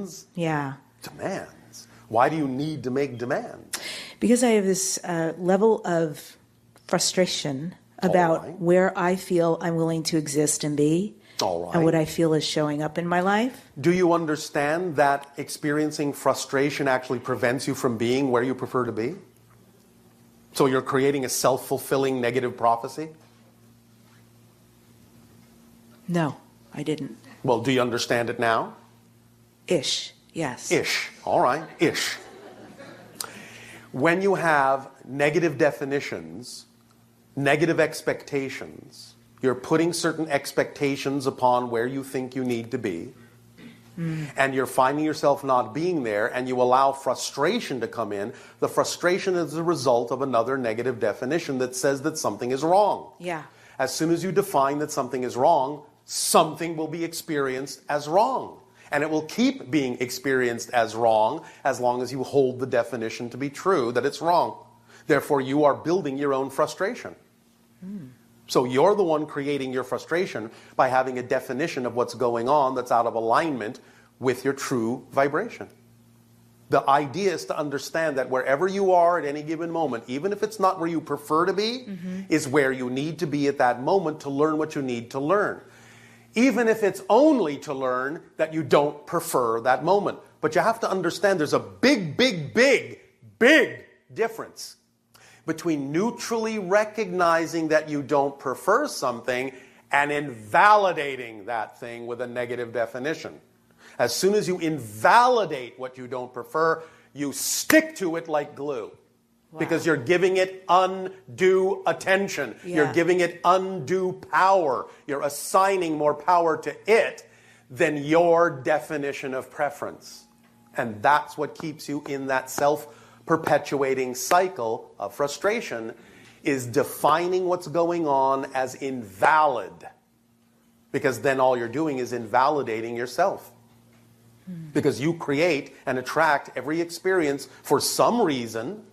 demands? Yeah. Demands. Why do you need to make demands? Because I have this level of frustration about where I feel I'm willing to exist and be. All right. And what I feel is showing up in my life. Do you understand that experiencing frustration actually prevents you from being where you prefer to be? So you're creating a self-fulfilling negative prophecy? No, I didn't. Well, do you understand it now? Ish, yes. Ish. All right, ish. When you have negative definitions, negative expectations, you're putting certain expectations upon where you think you need to be, and you're finding yourself not being there, and you allow frustration to come in. The frustration is the result of another negative definition that says that something is wrong. Yeah. As soon as you define that something is wrong, something will be experienced as wrong. And it will keep being experienced as wrong as long as you hold the definition to be true, that it's wrong. Therefore, you are building your own frustration. So you're the one creating your frustration by having a definition of what's going on that's out of alignment with your true vibration. The idea is to understand that wherever you are at any given moment, even if it's not where you prefer to be, is where you need to be at that moment to learn what you need to learn. Even if it's only to learn that you don't prefer that moment. But you have to understand there's a big, big, big, big difference between neutrally recognizing that you don't prefer something and invalidating that thing with a negative definition. As soon as you invalidate what you don't prefer, you stick to it like glue. Wow. Because you're giving it undue attention. Yeah. You're giving it undue power. You're assigning more power to it than your definition of preference. And that's what keeps you in that self-perpetuating cycle of frustration, is defining what's going on as invalid. Because then all you're doing is invalidating yourself. Because you create and attract every experience for some reason.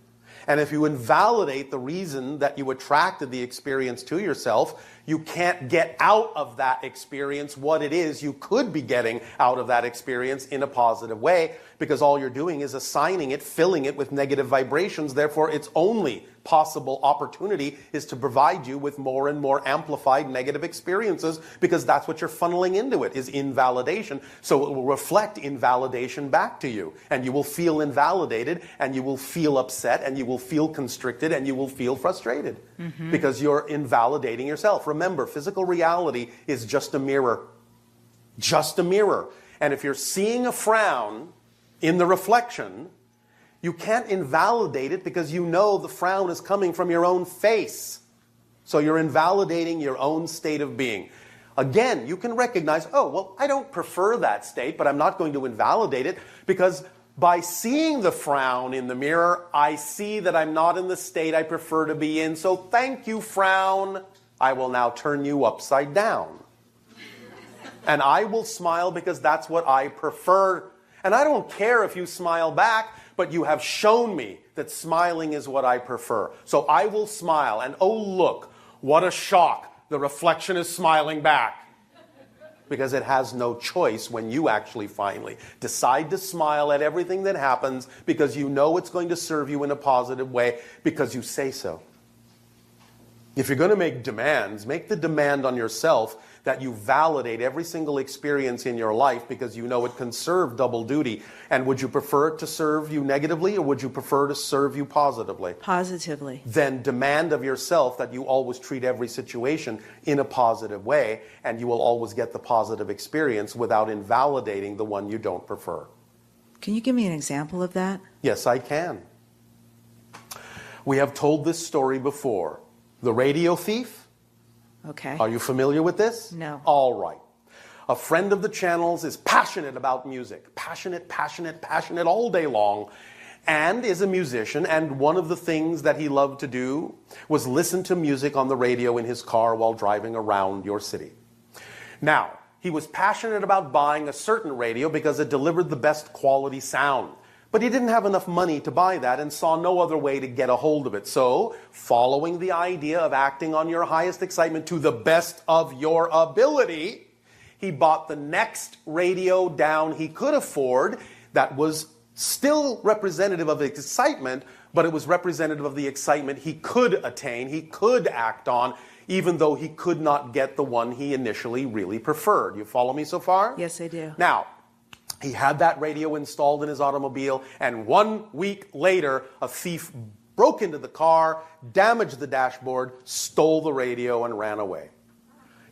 And if you invalidate the reason that you attracted the experience to yourself, you can't get out of that experience what it is you could be getting out of that experience in a positive way, because all you're doing is assigning it, filling it with negative vibrations. Therefore, its only possible opportunity is to provide you with more and more amplified negative experiences, because that's what you're funneling into it, is invalidation. So it will reflect invalidation back to you, and you will feel invalidated, and you will feel upset, and you will feel constricted, and you will feel frustrated, because you're invalidating yourself. Remember, physical reality is just a mirror. Just a mirror. And if you're seeing a frown in the reflection, you can't invalidate it, because you know the frown is coming from your own face. So you're invalidating your own state of being. Again, you can recognize, oh, well, I don't prefer that state, but I'm not going to invalidate it, because by seeing the frown in the mirror, I see that I'm not in the state I prefer to be in. So thank you, frown. I will now turn you upside down. And I will smile because that's what I prefer. And I don't care if you smile back, but you have shown me that smiling is what I prefer. So I will smile, and oh look, what a shock. The reflection is smiling back. Because it has no choice when you actually finally decide to smile at everything that happens, because you know it's going to serve you in a positive way, because you say so. If you're going to make demands, make the demand on yourself that you validate every single experience in your life, because you know it can serve double duty. And would you prefer it to serve you negatively, or would you prefer to serve you positively? Positively. Then demand of yourself that you always treat every situation in a positive way, and you will always get the positive experience without invalidating the one you don't prefer. Can you give me an example of that? Yes, I can. We have told this story before. The radio thief. Okay. Are you familiar with this? No. All right. A friend of the channel's is passionate about music. Passionate, passionate, passionate all day long. And is a musician. And one of the things that he loved to do was listen to music on the radio in his car while driving around your city. Now, he was passionate about buying a certain radio because it delivered the best quality sound. But he didn't have enough money to buy that and saw no other way to get a hold of it. So, following the idea of acting on your highest excitement to the best of your ability, He bought the next radio down he could afford that was still representative of excitement, but it was representative of the excitement he could attain, he could act on, even though he could not get the one he initially really preferred. You follow me so far? Yes, I do. Now, he had that radio installed in his automobile, and 1 week later, a thief broke into the car, damaged the dashboard, stole the radio, and ran away.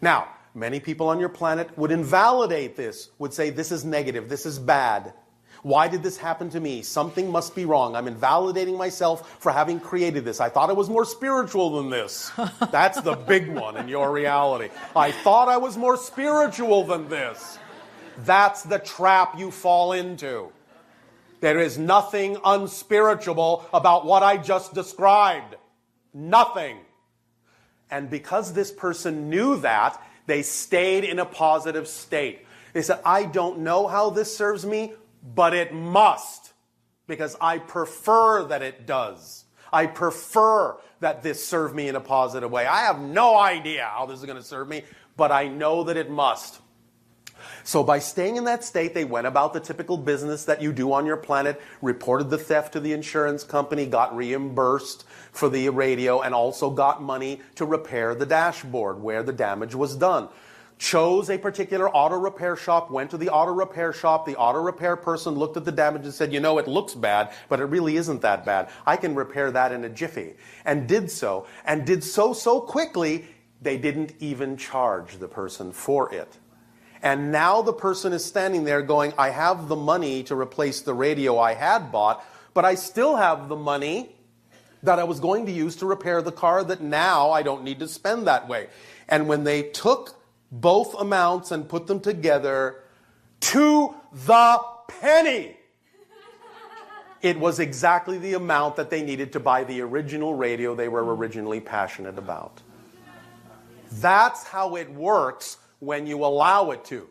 Now, many people on your planet would invalidate this, would say, this is negative, this is bad. Why did this happen to me? Something must be wrong. I'm invalidating myself for having created this. I thought it was more spiritual than this. That's the big one in your reality. I thought I was more spiritual than this. That's the trap you fall into. There is nothing unspiritual about what I just described. Nothing. And because this person knew that, they stayed in a positive state. They said, I don't know how this serves me, but it must, because I prefer that it does. I prefer that this serve me in a positive way. I have no idea how this is going to serve me, but I know that it must. So by staying in that state, they went about the typical business that you do on your planet, reported the theft to the insurance company, got reimbursed for the radio, and also got money to repair the dashboard where the damage was done. Chose a particular auto repair shop, went to the auto repair shop. The auto repair person looked at the damage and said, you know, it looks bad, but it really isn't that bad. I can repair that in a jiffy. And did so quickly, they didn't even charge the person for it. And now the person is standing there going, I have the money to replace the radio I had bought, but I still have the money that I was going to use to repair the car that now I don't need to spend that way. And when they took both amounts and put them together to the penny, it was exactly the amount that they needed to buy the original radio they were originally passionate about. That's how it works when you allow it to.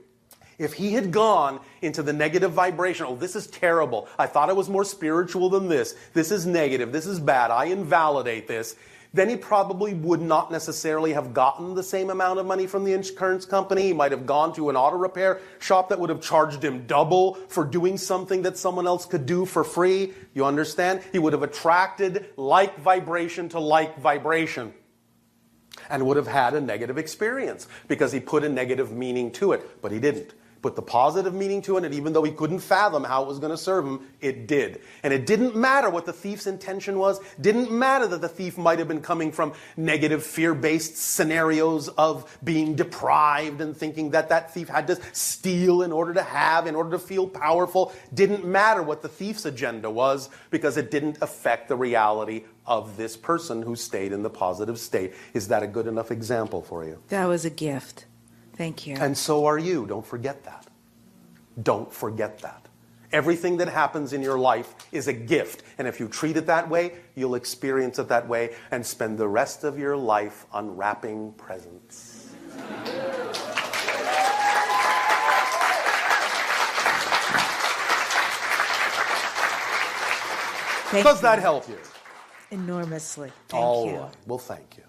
If he had gone into the negative vibration, oh, this is terrible, I thought it was more spiritual than this is negative, this is bad, I invalidate this, then he probably would not necessarily have gotten the same amount of money from the insurance company. He might have gone to an auto repair shop that would have charged him double for doing something that someone else could do for free. You understand? He would have attracted like vibration to like vibration, and would have had a negative experience because he put a negative meaning to it, but he didn't. Put the positive meaning to it, and even though he couldn't fathom how it was going to serve him, it did. And it didn't matter what the thief's intention was. Didn't matter that the thief might have been coming from negative fear-based scenarios of being deprived and thinking that that thief had to steal in order to have, in order to feel powerful. Didn't matter what the thief's agenda was, because it didn't affect the reality of this person who stayed in the positive state. Is that a good enough example for you? That was a gift. Thank you. And so are you. Don't forget that. Don't forget that. Everything that happens in your life is a gift. And if you treat it that way, you'll experience it that way and spend the rest of your life unwrapping presents. Does that help you? Enormously. Thank you. All right. Well, thank you.